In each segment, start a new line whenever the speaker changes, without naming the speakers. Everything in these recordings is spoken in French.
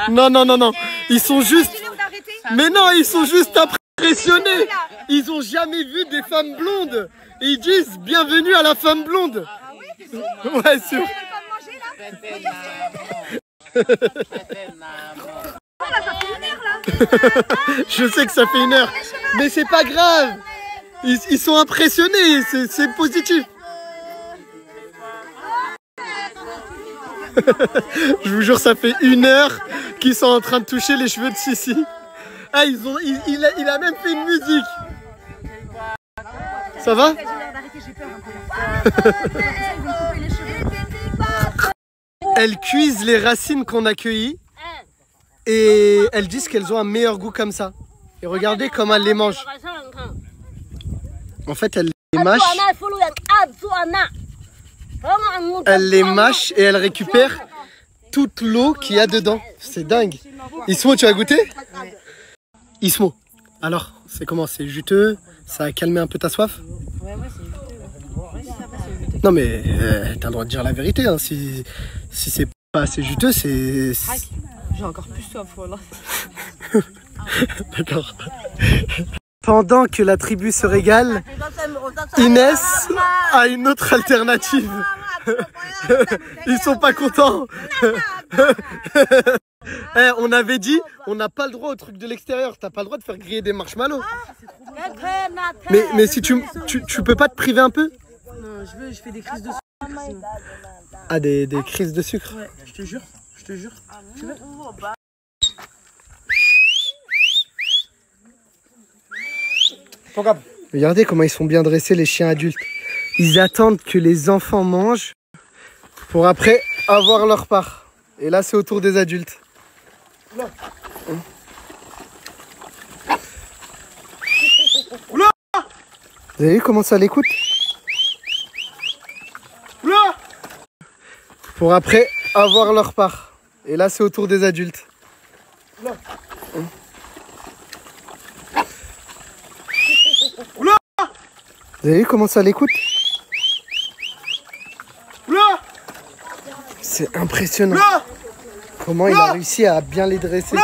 Non, non, non, non. Ils sont juste... Mais non, ils sont juste impressionnés. Ils ont jamais vu des femmes blondes. Et ils disent bienvenue à la femme blonde. Ouais, sûr. Je sais que ça fait 1 heure. Mais c'est pas grave. Ils sont impressionnés. C'est positif. Je vous jure, ça fait 1 heure qu'ils sont en train de toucher les cheveux de Sissi. Ah, il a même fait une musique. Ça va? Elles cuisent les racines qu'on a cueillies et elles disent qu'elles ont un meilleur goût comme ça. Et regardez comment elles les mangent. En fait, elles les mâchent. Elle les mâche et elle récupère toute l'eau qu'il y a dedans. C'est dingue. Ismo, tu as goûté? Ouais. Ismo, alors, c'est comment? C'est juteux? Ça a calmé un peu ta soif? Ouais, c'est juteux. Non mais, t'as le droit de dire la vérité. Hein. Si c'est pas assez juteux, c'est...
J'ai encore plus soif, voilà.
D'accord. Pendant que la tribu se régale, Inès a une autre alternative. Ils sont pas contents. On avait dit, on n'a pas le droit au truc de l'extérieur. T'as pas le droit de faire griller des marshmallows. Mais si tu peux pas te priver un peu?
Non, je fais des crises de sucre.
Ah, des crises de sucre?
Ouais, je te jure, je te jure. Tu veux?
Regardez comment ils sont bien dressés, les chiens adultes. Ils attendent que les enfants mangent pour après avoir leur part. Et là, c'est au tour des adultes. Vous avez vu comment ça l'écoute? Pour après avoir leur part. Et là, c'est au tour des adultes. Vous avez vu comment ça l'écoute? C'est impressionnant. Comment il a réussi à bien les dresser.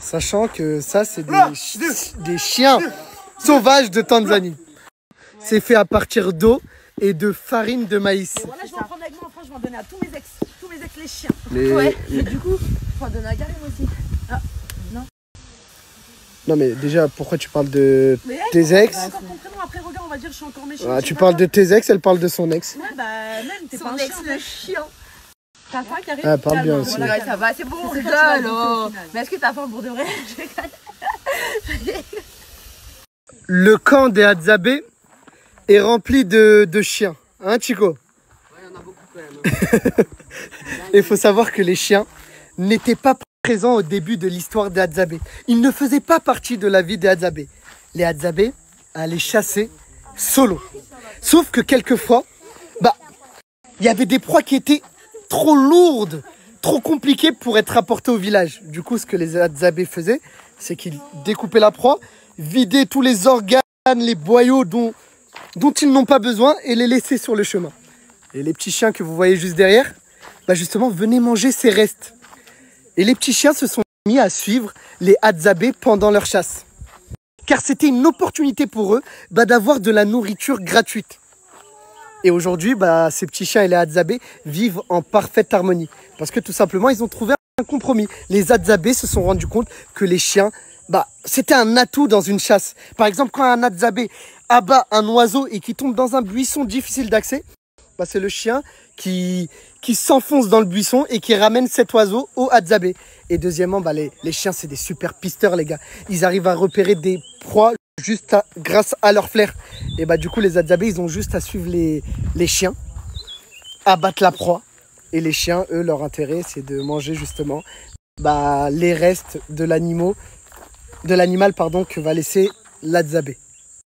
Sachant que ça, c'est des chiens sauvages de Tanzanie. C'est fait à partir d'eau et de farine de maïs.
Voilà, je vais en prendre avec moi en France, je vais en donner à tous mes ex les chiens. Ouais, mais du coup, faut en donner à Karim aussi. Ah, non.
Non mais déjà, pourquoi tu parles de tes ex?
Encore ton prénom, après regarde, on va dire je suis encore méchant.
Ah, tu parles de tes ex, elle parle de son ex.
Ouais, bah même, t'es pas un chien. Le chien. T'as faim, Karim?
Ah, elle parle bien aussi.
Voilà, ça va, c'est bon, on rigole. Mais est-ce que t'as faim pour de vrai?
Le camp des Hadzabe est rempli de chiens. Hein, Chico?
Ouais, il y en a beaucoup quand même.
Il faut savoir que les chiens n'étaient pas présents au début de l'histoire des Hadzabe. Ils ne faisaient pas partie de la vie des Hadzabe. Les Hadzabe allaient chasser solo. Sauf que quelquefois, il y avait des proies qui étaient trop lourdes, trop compliquées pour être apportées au village. Du coup, ce que les Hadzabe faisaient, c'est qu'ils découpaient la proie, vidaient tous les organes, les boyaux dont ils n'ont pas besoin et les laissaient sur le chemin. Et les petits chiens que vous voyez juste derrière, justement, venaient manger ces restes. Et les petits chiens se sont mis à suivre les Hadzabe pendant leur chasse. Car c'était une opportunité pour eux d'avoir de la nourriture gratuite. Et aujourd'hui, ces petits chiens et les Hadzabe vivent en parfaite harmonie. Parce que tout simplement, ils ont trouvé un compromis. Les Hadzabe se sont rendus compte que les chiens bah, c'était un atout dans une chasse. Par exemple, quand un Hadzabe abat un oiseau et qui tombe dans un buisson difficile d'accès, bah, c'est le chien qui s'enfonce dans le buisson et qui ramène cet oiseau au Hadzabe. Et deuxièmement, bah, les chiens, c'est des super pisteurs, les gars. Ils arrivent à repérer des proies juste grâce à leur flair. Et bah, du coup, les Hadzabe, ils ont juste à suivre les chiens, abattre la proie. Et les chiens, eux, leur intérêt, c'est de manger justement bah, les restes de l'animal que va laisser l'Hadzabe.